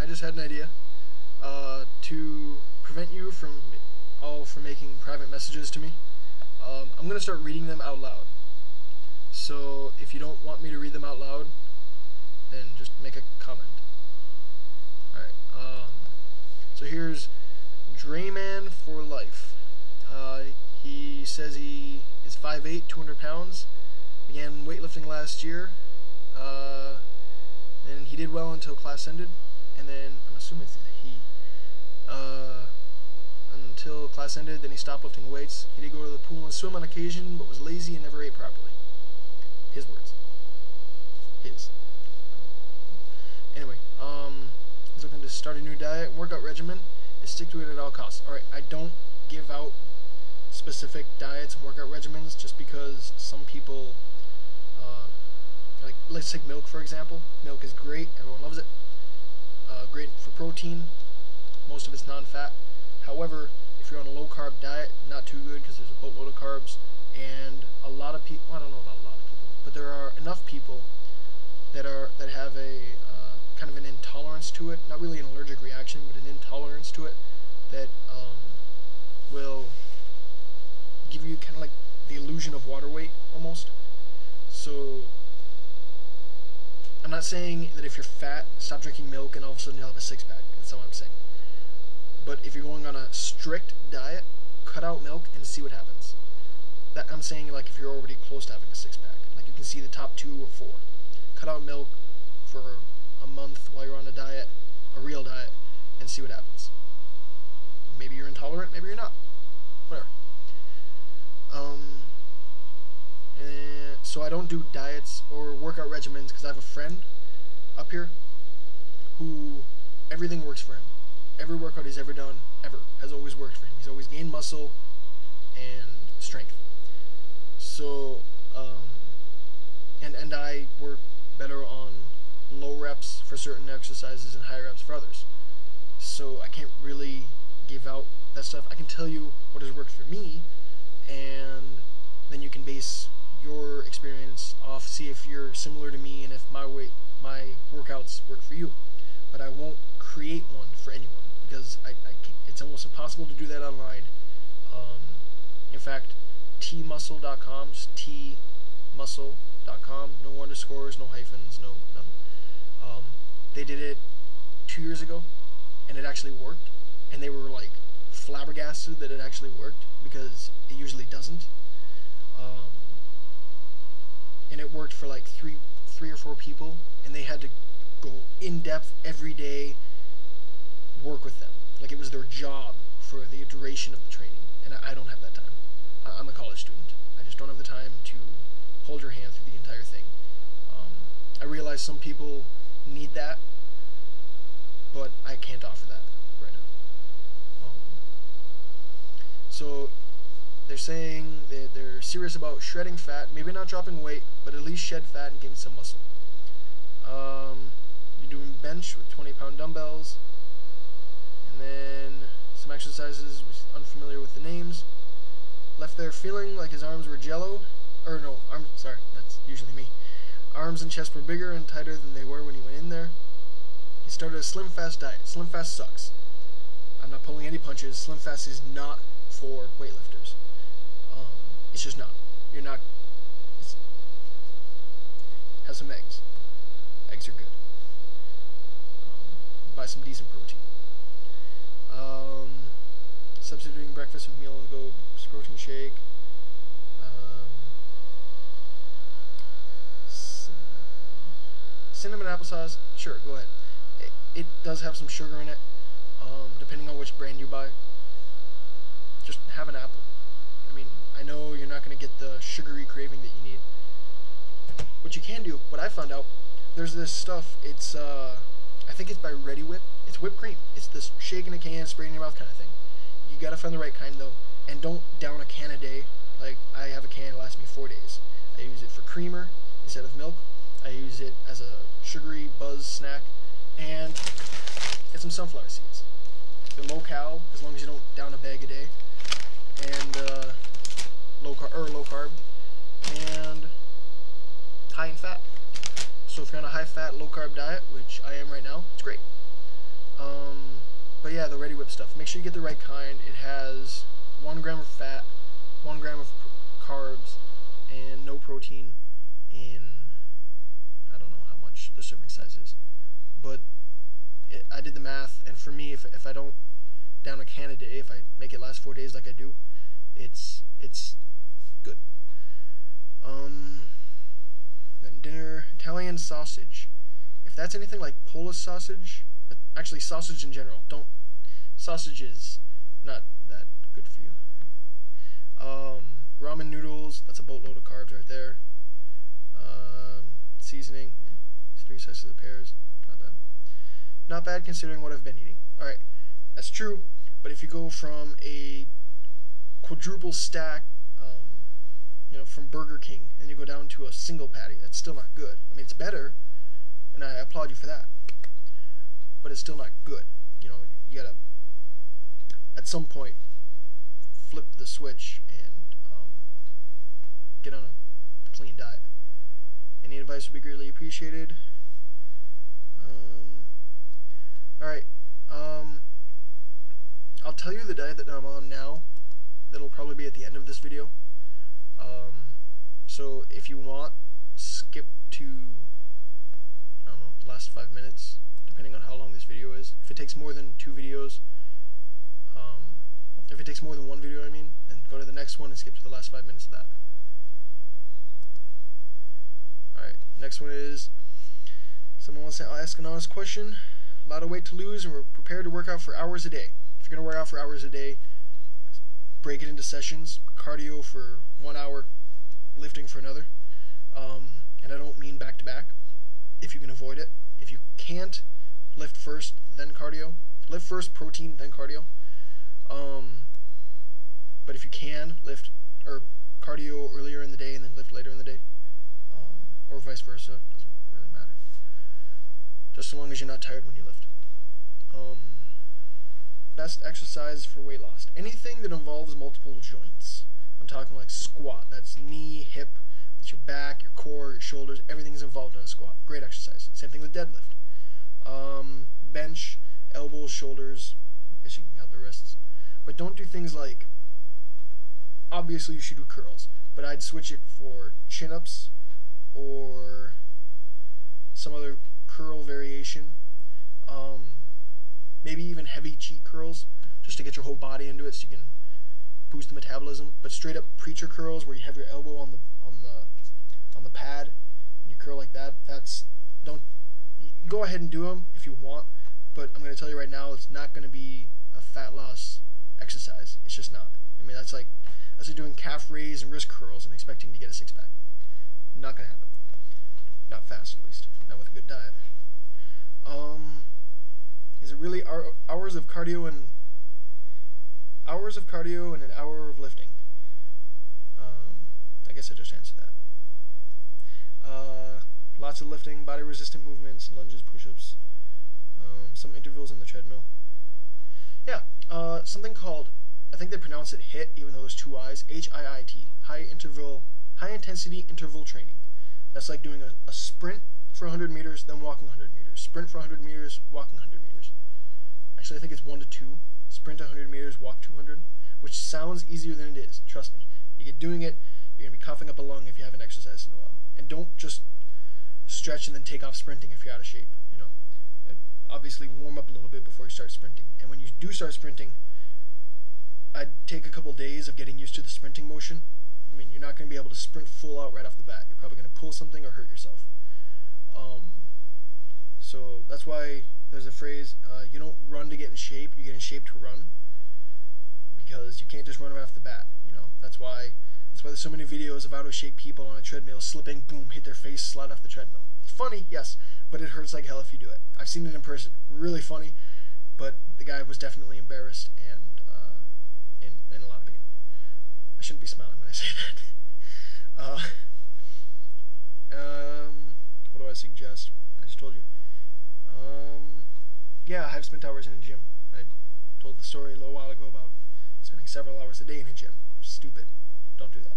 I just had an idea to prevent you from making private messages to me. I'm gonna start reading them out loud. So if you don't want me to read them out loud, then just make a comment. Alright, so here's Drayman for Life. He says he is 5'8", 200 pounds, began weightlifting last year, and he did well until class ended, and then, I'm assuming it's he, until class ended, then he stopped lifting weights. He did go to the pool and swim on occasion, but was lazy and never ate properly. His words. His. Anyway, he's looking to start a new diet and workout regimen and stick to it at all costs. Alright, I don't give out specific diets and workout regimens just because some people, like, let's take milk for example. Milk is great, everyone loves it. Great for protein, most of it's non-fat. However, if you're on a low-carb diet, not too good because there's a boatload of carbs, and a lot of people, well, I don't know about a lot of people, but there are enough people that have a kind of an intolerance to it, not really an allergic reaction, but an intolerance to it, that will give you kind of like the illusion of water weight almost. So I'm not saying that if you're fat, stop drinking milk and all of a sudden you'll have a six-pack. That's not what I'm saying. But if you're going on a strict diet, cut out milk and see what happens. That I'm saying, like, if you're already close to having a six-pack, like you can see the top 2 or 4. Cut out milk for a month while you're on a diet, a real diet, and see what happens. Maybe you're intolerant, maybe you're not. Whatever. So I don't do diets or workout regimens because I have a friend up here who everything works for him. Every workout he's ever done, ever, has always worked for him. He's always gained muscle and strength. So, and I work better on low reps for certain exercises and high reps for others. So I can't really give out that stuff. I can tell you what has worked for me, and then you can base your experience off, see if you're similar to me and if my workouts work for you. But I won't create one for anyone because it's almost impossible to do that online. In fact, tmuscle.com, just tmuscle.com, no underscores, no hyphens, no nothing. They did it 2 years ago, and it actually worked, and they were like flabbergasted that it actually worked because it usually doesn't. And it worked for like three or four people, and they had to go in depth every day, work with them like it was their job for the duration of the training. And I don't have that time. I'm a college student. I just don't have the time to hold your hand through the entire thing. I realize some people need that, but I can't offer that right now. So they're saying that they're serious about shredding fat, maybe not dropping weight, but at least shed fat and gain some muscle. You're doing bench with 20-pound dumbbells, and then some exercises, unfamiliar with the names. Left there feeling like his arms were jello, or no, sorry, that's usually me. Arms and chest were bigger and tighter than they were when he went in there. He started a Slim Fast diet. Slim Fast sucks. I'm not pulling any punches. Slim Fast is not for weightlifters. It's just not. You're not. Have some eggs. Eggs are good. Buy some decent protein. Substituting breakfast with meal on the go protein shake. Cinnamon applesauce. Sure, go ahead. It does have some sugar in it. Depending on which brand you buy. Just have an apple. I mean, I know you're not going to get the sugary craving that you need. What you can do, what I found out, there's this stuff, it's, I think it's by Ready Whip. It's whipped cream. It's this shake in a can, spray in your mouth kind of thing. You gotta find the right kind though, and don't down a can a day. Like, I have a can that lasts me 4 days. I use it for creamer instead of milk. I use it as a sugary buzz snack, and get some sunflower seeds. They're low cal, as long as you don't down a bag a day, and low carb, and high in fat. So if you're on a high fat, low carb diet, which I am right now, it's great. But yeah, the Ready Whip stuff. Make sure you get the right kind. It has 1 gram of fat, 1 gram of carbs, and no protein in, I don't know how much the serving size is. But I did the math, and for me, if I don't down a can a day, if I make it last 4 days like I do, it's good. Then dinner, Italian sausage. If that's anything like Polish sausage, actually sausage in general, sausage is not that good for you. Ramen noodles, that's a boatload of carbs right there. Seasoning, it's 3 slices of pears, not bad. Not bad considering what I've been eating. Alright, that's true, but if you go from a quadruple stack, from Burger King, and you go down to a single patty, that's still not good. I mean, it's better, and I applaud you for that, but it's still not good. You gotta, at some point, flip the switch and get on a clean diet. Any advice would be greatly appreciated. Alright, I'll tell you the diet that I'm on now. That'll probably be at the end of this video. So if you want, skip to, I don't know, the last 5 minutes, depending on how long this video is. If it takes more than 2 videos, if it takes more than 1 video, I mean, then go to the next one and skip to the last 5 minutes of that. Alright, next one is, someone wants to ask an honest question. A lot of weight to lose, and we're prepared to work out for hours a day. If you're going to work out for hours a day, break it into sessions. Cardio for 1 hour, lifting for another. And I don't mean back to back, if you can avoid it. If you can't, lift first, then cardio. Lift first, protein, then cardio. But if you can, lift or cardio earlier in the day and then lift later in the day, or vice versa, doesn't really matter. Just as long as you're not tired when you lift. Best exercise for weight loss. Anything that involves multiple joints. I'm talking like squat. That's knee, hip, that's your back, your core, your shoulders. Everything's involved in a squat. Great exercise. Same thing with deadlift. Bench, elbows, shoulders. I guess you can count the wrists. But don't do things like, obviously you should do curls, but I'd switch it for chin-ups or some other curl variation. Maybe even heavy cheat curls, just to get your whole body into it so you can boost the metabolism. But straight up preacher curls where you have your elbow on the pad and you curl like that, go ahead and do them if you want, but I'm going to tell you right now, it's not going to be a fat loss exercise. It's just not. I mean, that's like doing calf raise and wrist curls and expecting to get a six-pack. Not going to happen. Not fast, at least. Not with a good diet. Is it really hours of cardio and an hour of lifting? I guess I just answered that. Lots of lifting, body resistant movements, lunges, push-ups, some intervals on the treadmill. Yeah, something called, I think they pronounce it HIIT, even though there's 2 I's, H-I-I-T, high intensity interval training. That's like doing a sprint for 100 meters, then walking 100 meters. Sprint for 100 meters, walking 100 meters. Actually, I think it's 1 to 2. Sprint 100 meters, walk 200, which sounds easier than it is. Trust me. You get doing it, you're going to be coughing up a lung if you haven't exercised in a while. And don't just stretch and then take off sprinting if you're out of shape. Obviously warm up a little bit before you start sprinting. And when you do start sprinting, I'd take a couple days of getting used to the sprinting motion. I mean, you're not going to be able to sprint full out right off the bat. You're probably going to pull something or hurt yourself. So that's why there's a phrase, you don't run to get in shape, you get in shape to run. Because you can't just run right off the bat, That's why there's so many videos of out-of-shape people on a treadmill slipping, boom, hit their face, slide off the treadmill. It's funny, yes, but it hurts like hell if you do it. I've seen it in person. Really funny, but the guy was definitely embarrassed and in a lot of pain. I shouldn't be smiling when I say that. What do I suggest? I just told you. Yeah, I've spent hours in a gym. I told the story a little while ago about spending several hours a day in a gym. Stupid. Don't do that.